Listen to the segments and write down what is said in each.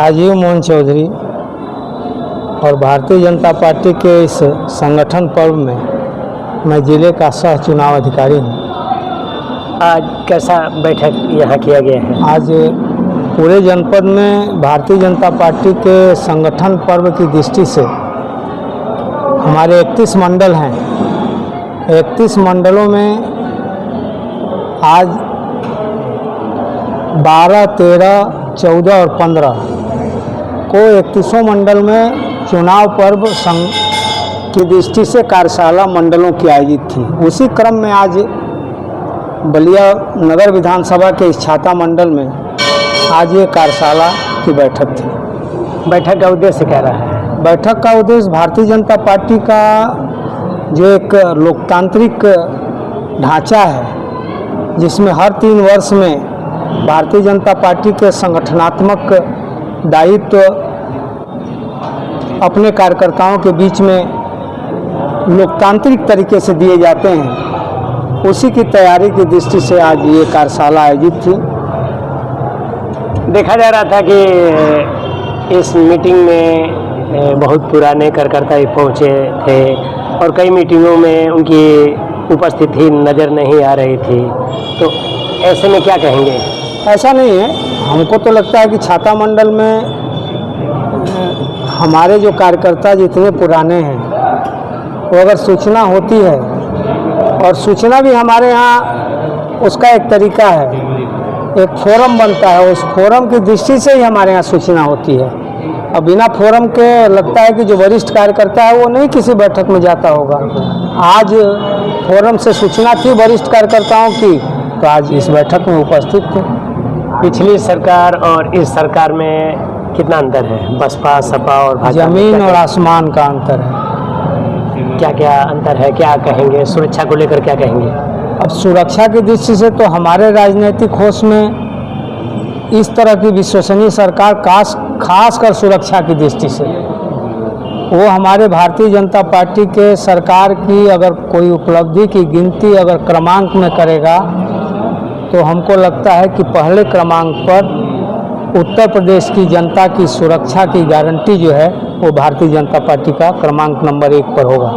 राजीव मोहन चौधरी और भारतीय जनता पार्टी के इस संगठन पर्व में मैं जिले का सह चुनाव अधिकारी हूँ। आज कैसा बैठक यहाँ किया गया है? आज पूरे जनपद में भारतीय जनता पार्टी के संगठन पर्व की दृष्टि से हमारे 31 मंडल हैं। 31 मंडलों में आज 12, 13, 14 और 15 को 31 मंडल में चुनाव पर्व संघ की दृष्टि से कार्यशाला मंडलों की आयोजित थी। उसी क्रम में आज बलिया नगर विधानसभा के इस छाता मंडल में आज ये कार्यशाला की बैठक थी। बैठक का उद्देश्य क्या रहा है? बैठक का उद्देश्य भारतीय जनता पार्टी का जो एक लोकतांत्रिक ढांचा है, जिसमें हर 3 वर्ष में भारतीय जनता पार्टी के संगठनात्मक दायित्व अपने कार्यकर्ताओं के बीच में लोकतांत्रिक तरीके से दिए जाते हैं, उसी की तैयारी की दृष्टि से आज ये कार्यशाला आयोजित थी। देखा जा रहा था कि इस मीटिंग में बहुत पुराने कार्यकर्ता भी पहुँचे थे और कई मीटिंगों में उनकी उपस्थिति नज़र नहीं आ रही थी, तो ऐसे में क्या कहेंगे? ऐसा नहीं है, हमको तो लगता है कि छाता मंडल में हमारे जो कार्यकर्ता जितने पुराने हैं, वो अगर सूचना होती है, और सूचना भी हमारे यहाँ उसका एक तरीका है, एक फोरम बनता है, उस फोरम की दृष्टि से ही हमारे यहाँ सूचना होती है। अब बिना फोरम के लगता है कि जो वरिष्ठ कार्यकर्ता है वो नहीं किसी बैठक में जाता होगा। आज फोरम से सूचना थी वरिष्ठ कार्यकर्ताओं की, तो आज इस बैठक में उपस्थित थे। पिछली सरकार और इस सरकार में कितना अंतर है? बसपा, सपा और भाजपा जमीन और आसमान का अंतर है। क्या क्या अंतर है, क्या कहेंगे? सुरक्षा को लेकर क्या कहेंगे? अब सुरक्षा की दृष्टि से तो हमारे राजनीतिक होश में इस तरह की विश्वसनीय सरकार खासकर सुरक्षा की दृष्टि से वो हमारे भारतीय जनता पार्टी के सरकार की अगर कोई उपलब्धि की गिनती अगर क्रमांक में करेगा तो हमको लगता है कि पहले क्रमांक पर उत्तर प्रदेश की जनता की सुरक्षा की गारंटी जो है वो भारतीय जनता पार्टी का क्रमांक नंबर 1 पर होगा।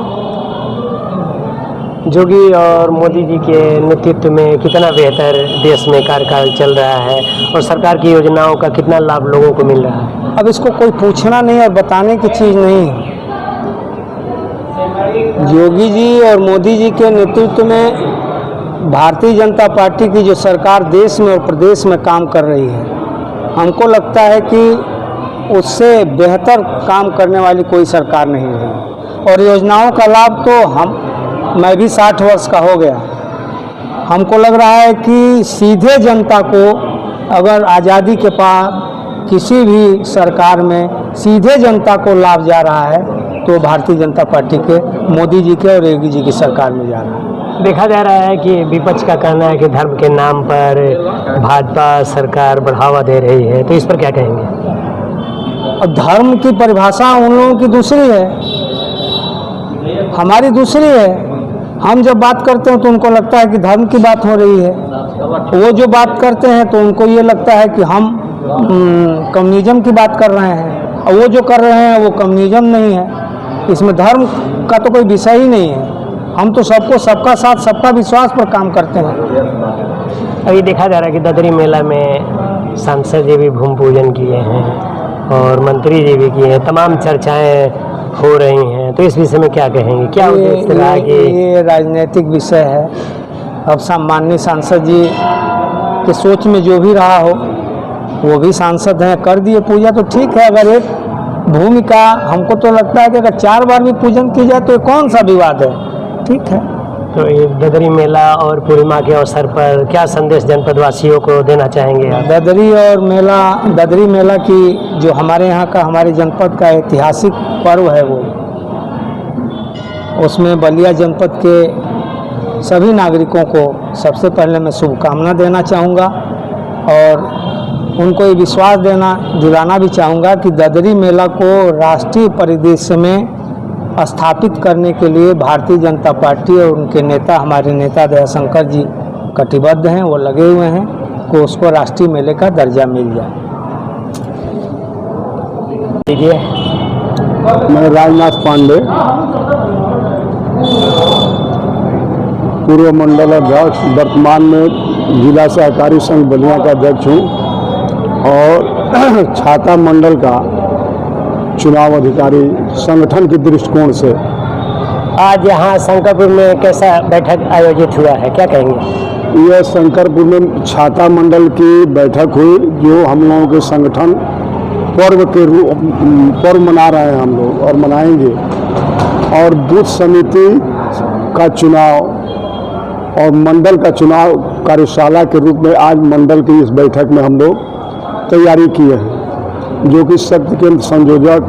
योगी और मोदी जी के नेतृत्व में कितना बेहतर देश में कार्यकाल चल रहा है और सरकार की योजनाओं का कितना लाभ लोगों को मिल रहा है? अब इसको कोई पूछना नहीं और बताने की चीज़ नहीं है। योगी जी और मोदी जी के नेतृत्व में भारतीय जनता पार्टी की जो सरकार देश में और प्रदेश में काम कर रही है, हमको लगता है कि उससे बेहतर काम करने वाली कोई सरकार नहीं रही। और योजनाओं का लाभ तो मैं भी 60 वर्ष का हो गया, हमको लग रहा है कि सीधे जनता को अगर आज़ादी के बाद किसी भी सरकार में सीधे जनता को लाभ जा रहा है तो भारतीय जनता पार्टी के मोदी जी के और योगी जी की सरकार में जा रहा है। देखा जा रहा है कि विपक्ष का कहना है कि धर्म के नाम पर भाजपा सरकार बढ़ावा दे रही है, तो इस पर क्या कहेंगे? अब धर्म की परिभाषा उन लोगों की दूसरी है, हमारी दूसरी है। हम जब बात करते हैं तो उनको लगता है कि धर्म की बात हो रही है, वो जो बात करते हैं तो उनको ये लगता है कि हम कम्युनिज्म की बात कर रहे हैं, और वो जो कर रहे हैं वो कम्युनिज्म नहीं है। इसमें धर्म का तो कोई विषय ही नहीं है। हम तो सबको सबका साथ सबका विश्वास पर काम करते हैं। अभी देखा जा रहा है कि ददरी मेला में सांसद जी भी भूमि पूजन किए हैं और मंत्री जी भी किए हैं, तमाम चर्चाएं हो रही हैं, तो इस विषय में क्या कहेंगे? क्या उद्देश्य रहा कि ये राजनीतिक विषय है। अब सम्माननीय सांसद जी के सोच में जो भी रहा हो, वो भी सांसद हैं, कर दिए पूजा तो ठीक है। अगर एक भूमि का हमको तो लगता है कि अगर 4 बार भी पूजन की जाए तो ये कौन सा विवाद है? ठीक है। तो ये ददरी मेला और पूर्णिमा के अवसर पर क्या संदेश जनपद वासियों को देना चाहेंगे आप? ददरी मेला की जो हमारे यहाँ का हमारे जनपद का ऐतिहासिक पर्व है, वो उसमें बलिया जनपद के सभी नागरिकों को सबसे पहले मैं शुभकामना देना चाहूँगा और उनको ये विश्वास दिलाना भी चाहूँगा कि ददरी मेला को राष्ट्रीय परिदृश्य में स्थापित करने के लिए भारतीय जनता पार्टी और उनके नेता हमारे नेता दयाशंकर जी कटिबद्ध हैं, वो लगे हुए हैं कि उसको राष्ट्रीय मेले का दर्जा मिल जाए। लीजिए। मैं राजनाथ पांडे, पूर्व मंडल अध्यक्ष, वर्तमान में जिला सहकारी संघ बलिया का अध्यक्ष हूँ और छाता मंडल का चुनाव अधिकारी संगठन के दृष्टिकोण से। आज यहाँ शंकरपुर में कैसा बैठक आयोजित हुआ है, क्या कहेंगे? यह शंकरपुर में छाता मंडल की बैठक हुई, जो हम लोगों के संगठन पर्व मना रहे हैं हम लोग और मनाएंगे। और बूथ समिति का चुनाव और मंडल का चुनाव कार्यशाला के रूप में आज मंडल की इस बैठक में हम लोग तैयारी किए हैं, जो कि शक्ति केंद्र संयोजक,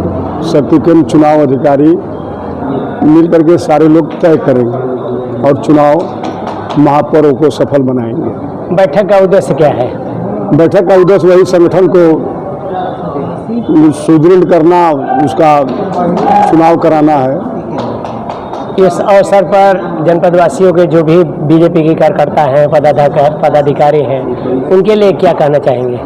शक्ति केंद्र चुनाव अधिकारी मिल करके सारे लोग तय करेंगे और चुनाव महापर्व को सफल बनाएंगे। बैठक का उद्देश्य क्या है? बैठक का उद्देश्य वही संगठन को सुदृढ़ करना, उसका चुनाव कराना है। इस अवसर पर जनपद वासियों के जो भी बीजेपी के कार्यकर्ता हैं, पदाधिकारी हैं, उनके लिए क्या कहना चाहेंगे?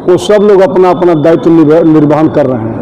वो सब लोग अपना अपना दायित्व निर्वहन कर रहे हैं।